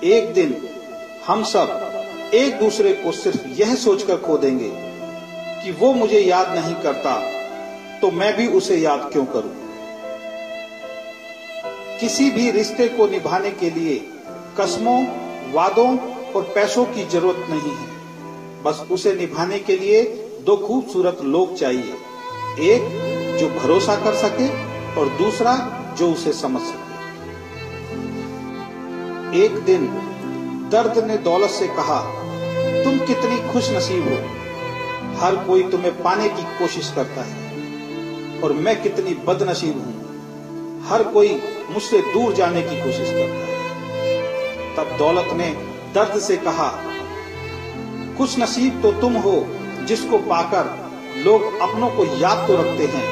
एक दिन हम सब एक दूसरे को सिर्फ यह सोचकर खो देंगे कि वो मुझे याद नहीं करता, तो मैं भी उसे याद क्यों करूं। किसी भी रिश्ते को निभाने के लिए कसमों, वादों और पैसों की जरूरत नहीं है। बस उसे निभाने के लिए दो खूबसूरत लोग चाहिए, एक जो भरोसा कर सके और दूसरा जो उसे समझ सके। एक दिन दर्द ने दौलत से कहा, तुम कितनी खुशनसीब हो, हर कोई तुम्हें पाने की कोशिश करता है, और मैं कितनी बदनसीब हूं, हर कोई मुझसे दूर जाने की कोशिश करता है। तब दौलत ने दर्द से कहा, खुशनसीब तो तुम हो जिसको पाकर लोग अपनों को याद तो रखते हैं,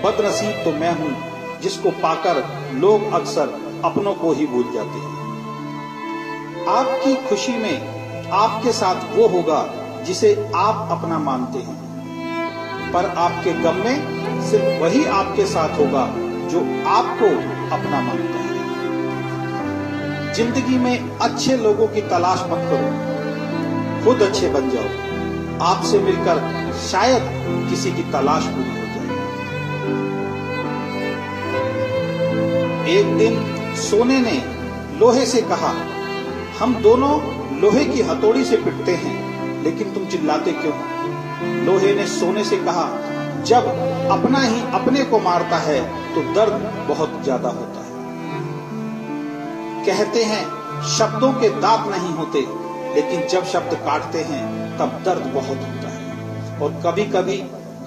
बदनसीब तो मैं हूं जिसको पाकर लोग अक्सर अपनों को ही भूल जाते हैं। आपकी खुशी में आपके साथ वो होगा जिसे आप अपना मानते हैं, पर आपके गम में सिर्फ वही आपके साथ होगा जो आपको अपना मानता है। जिंदगी में अच्छे लोगों की तलाश मत करो, खुद अच्छे बन जाओ। आपसे मिलकर शायद किसी की तलाश पूरी हो जाए। एक दिन सोने ने लोहे से कहा, हम दोनों लोहे की हथौड़ी से पिटते हैं, लेकिन तुम चिल्लाते क्यों हो? लोहे ने सोने से कहा, जब अपना ही अपने को मारता है तो दर्द बहुत ज्यादा होता है। कहते हैं शब्दों के दांत नहीं होते, लेकिन जब शब्द काटते हैं तब दर्द बहुत होता है। और कभी कभी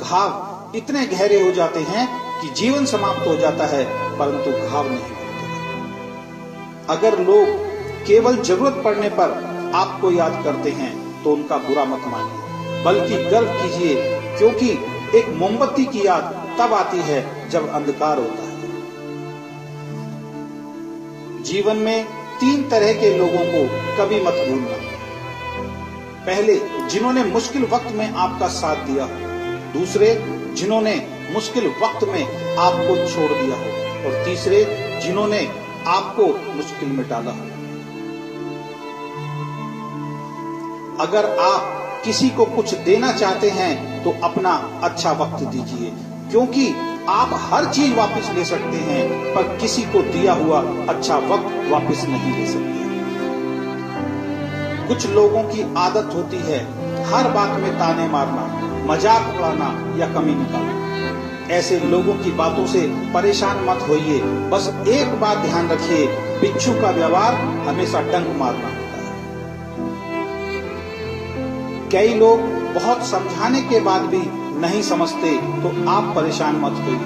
घाव इतने गहरे हो जाते हैं कि जीवन समाप्त हो जाता है, परंतु घाव नहीं होते। अगर लोग केवल जरूरत पड़ने पर आपको याद करते हैं तो उनका बुरा मत मानिए, बल्कि गर्व कीजिए, क्योंकि एक मोमबत्ती की याद तब आती है जब अंधकार होता है। जीवन में 3 तरह के लोगों को कभी मत भूलना। पहले, जिन्होंने मुश्किल वक्त में आपका साथ दिया हो। दूसरे, जिन्होंने मुश्किल वक्त में आपको छोड़ दिया हो। और तीसरे, जिन्होंने आपको मुश्किल में डाला हो। अगर आप किसी को कुछ देना चाहते हैं तो अपना अच्छा वक्त दीजिए, क्योंकि आप हर चीज वापस ले सकते हैं, पर किसी को दिया हुआ अच्छा वक्त वापस नहीं ले सकते। कुछ लोगों की आदत होती है हर बात में ताने मारना, मजाक उड़ाना या कमी निकालना। ऐसे लोगों की बातों से परेशान मत होइए। बस एक बात ध्यान रखिए, बिच्छू का व्यवहार हमेशा डंक मारना होता है। कई लोग बहुत समझाने के बाद भी नहीं समझते, तो आप परेशान मत होइए।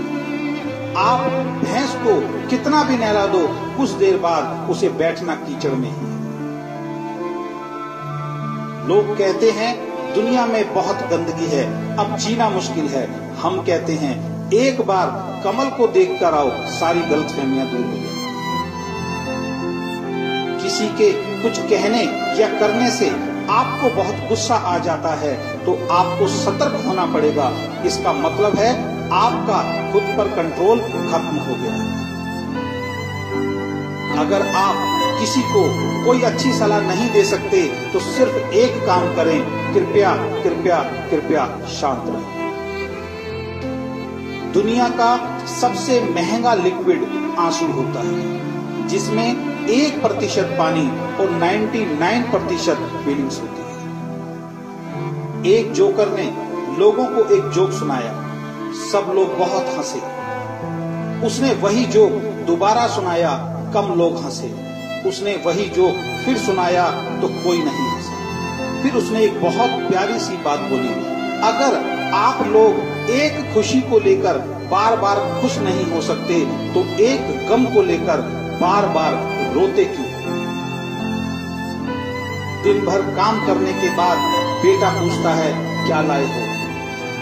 आप भैंस को कितना भी नहला दो, कुछ देर बाद उसे बैठना कीचड़ में ही। लोग कहते हैं दुनिया में बहुत गंदगी है, अब जीना मुश्किल है। हम कहते हैं एक बार कमल को देख कर आओ, सारी गलतफहमियां दूर हो जाए। किसी के कुछ कहने या करने से आपको बहुत गुस्सा आ जाता है, तो आपको सतर्क होना पड़ेगा। इसका मतलब है आपका खुद पर कंट्रोल खत्म हो गया है। अगर आप किसी को कोई अच्छी सलाह नहीं दे सकते, तो सिर्फ एक काम करें, कृपया कृपया कृपया शांत रहें। दुनिया का सबसे महंगा लिक्विड आंसू होता है, जिसमें 1% पानी और 99% फीलिंग्स होती है। एक जोकर ने लोगों को एक जोक सुनाया, सब लोग बहुत हंसे। उसने वही जोक दोबारा सुनाया, कम लोग हंसे। उसने वही जोक फिर सुनाया तो कोई नहीं हंसा। फिर उसने एक बहुत प्यारी सी बात बोली, अगर आप लोग एक खुशी को लेकर बार बार खुश नहीं हो सकते, तो एक गम को लेकर बार बार रोते क्यों? दिन भर काम करने के बाद बेटा पूछता है क्या लाए हो,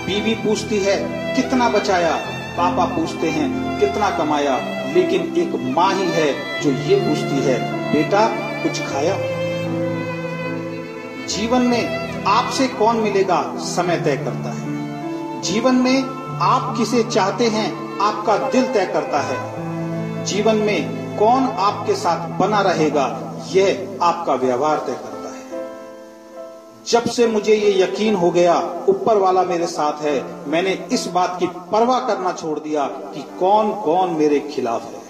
बीवी पूछती है कितना बचाया, पापा पूछते हैं कितना कमाया, लेकिन एक माँ ही है जो ये पूछती है बेटा कुछ खाया? जीवन में आपसे कौन मिलेगा समय तय करता है। जीवन में आप किसे चाहते हैं आपका दिल तय करता है। जीवन में कौन आपके साथ बना रहेगा यह आपका व्यवहार तय करता है। जब से मुझे ये यकीन हो गया ऊपर वाला मेरे साथ है, मैंने इस बात की परवाह करना छोड़ दिया कि कौन कौन मेरे खिलाफ है।